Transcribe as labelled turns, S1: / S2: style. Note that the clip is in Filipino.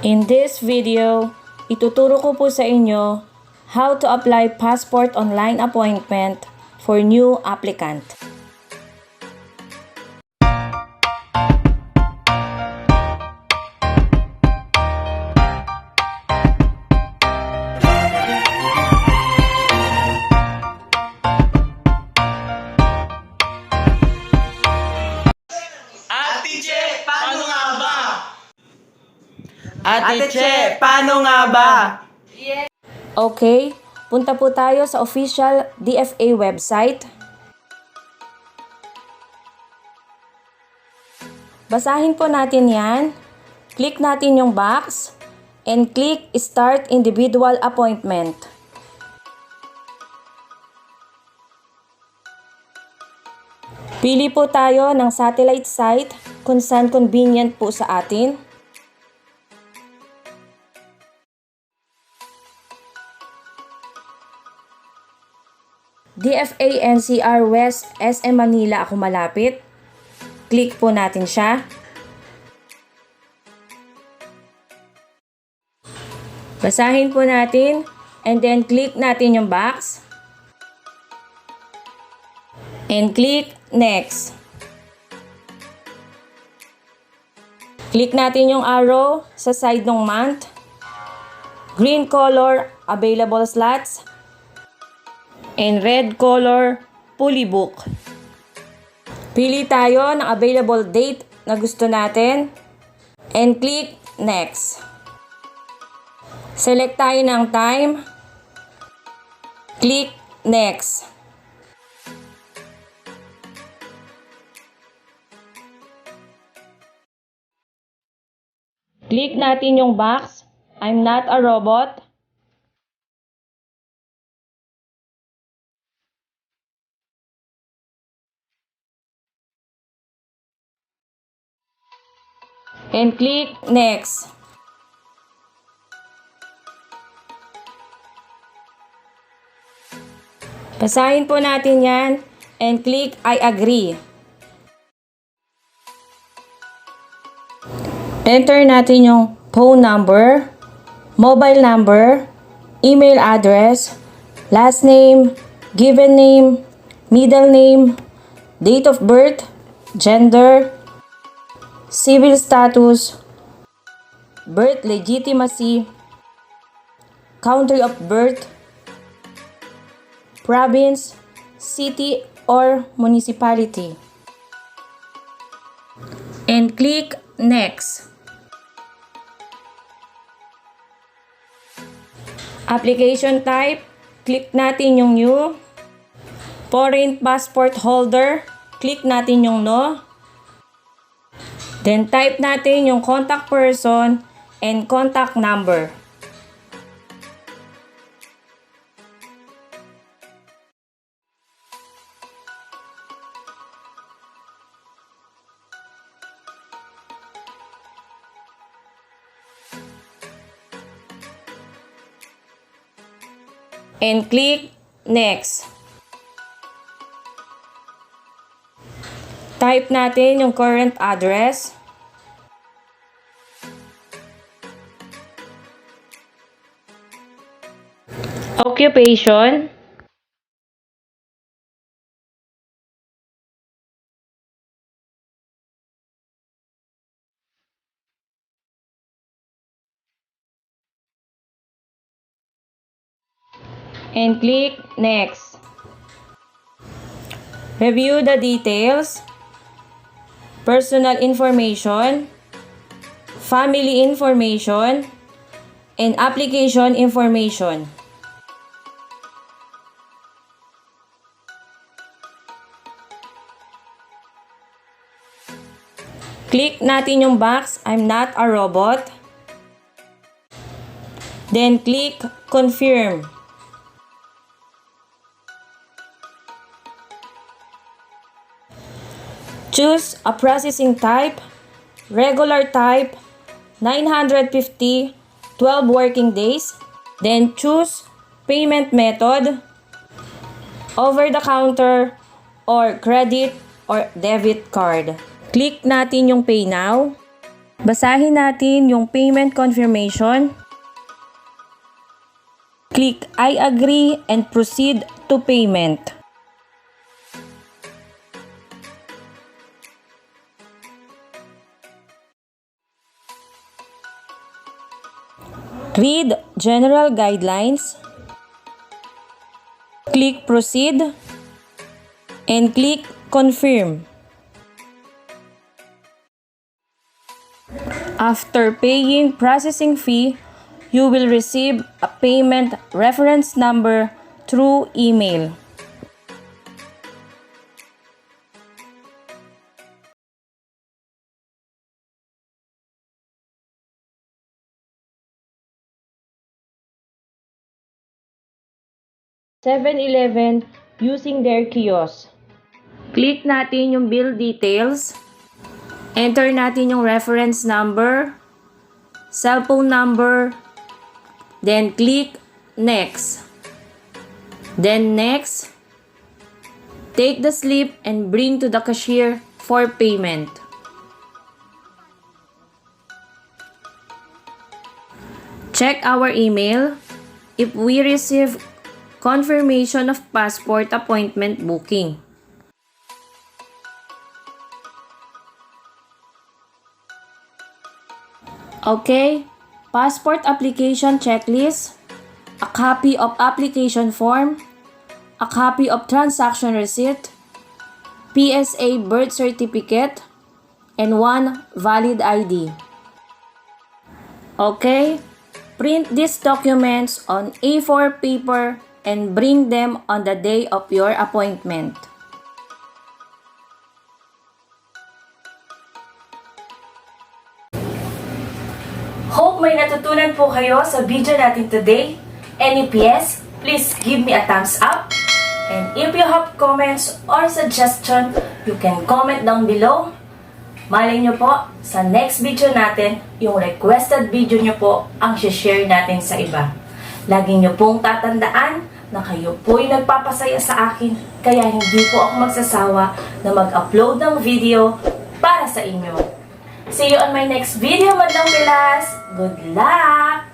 S1: In this video, ituturo ko po sa inyo how to apply passport online appointment for new applicant.
S2: Ate Che, paano nga ba?
S1: Okay, punta po tayo sa official DFA website. Basahin po natin yan. Click natin yung box and click Start Individual Appointment. Pili po tayo ng satellite site kung saan convenient po sa atin. DFA NCR West SM Manila ako malapit. Click po natin siya. Basahin po natin and then click natin yung box. And click Next. Click natin yung arrow sa side ng month. Green color, available slots. And red color, fully book. Pili tayo ng available date na gusto natin and click Next. Select tayo ng time. Click Next. Click natin yung box, I'm not a robot. And click Next. Basahin po natin yan and click I agree. Enter natin yung phone number, mobile number, email address, last name, given name, middle name, date of birth, gender, civil status, birth legitimacy, country of birth, province, city, or municipality. And click Next. Application type, click natin yung New. Foreign passport holder, click natin yung No. Then type natin yung contact person and contact number. And click Next. Type natin yung current address. Occupation. And click Next. Review the details. Personal information, family information, and application information. Click natin yung box, I'm not a robot. Then click Confirm. Choose a processing type, regular type, 950, 12 working days. Then choose payment method, over the counter, or credit or debit card. Click natin yung Pay Now. Basahin natin yung payment confirmation. Click I agree and proceed to payment. Read General Guidelines. Click Proceed and click Confirm. After paying processing fee, you will receive a payment reference number through email. (7-Eleven) using their kiosk. Click natin yung bill details. Enter natin yung reference number, cellphone number, then click Next. Then Next. Take the slip and bring to the cashier for payment. Check our email if we receive confirmation of passport appointment booking. Okay, passport application checklist, a copy of application form, a copy of transaction receipt, PSA birth certificate, and one valid ID. Okay, print these documents on A4 paper and bring them on the day of your appointment. Hope may natutunan po kayo sa video natin today. Any PS, please give me a thumbs up. And if you have comments or suggestion, you can comment down below. Malay nyo po, sa next video natin, yung requested video nyo po ang share natin sa iba. Lagi nyo pong tatandaan na kayo po'y nagpapasaya sa akin, kaya hindi po ako magsasawa na mag-upload ng video para sa inyo. See you on my next video, Madlang Pilas! Good luck!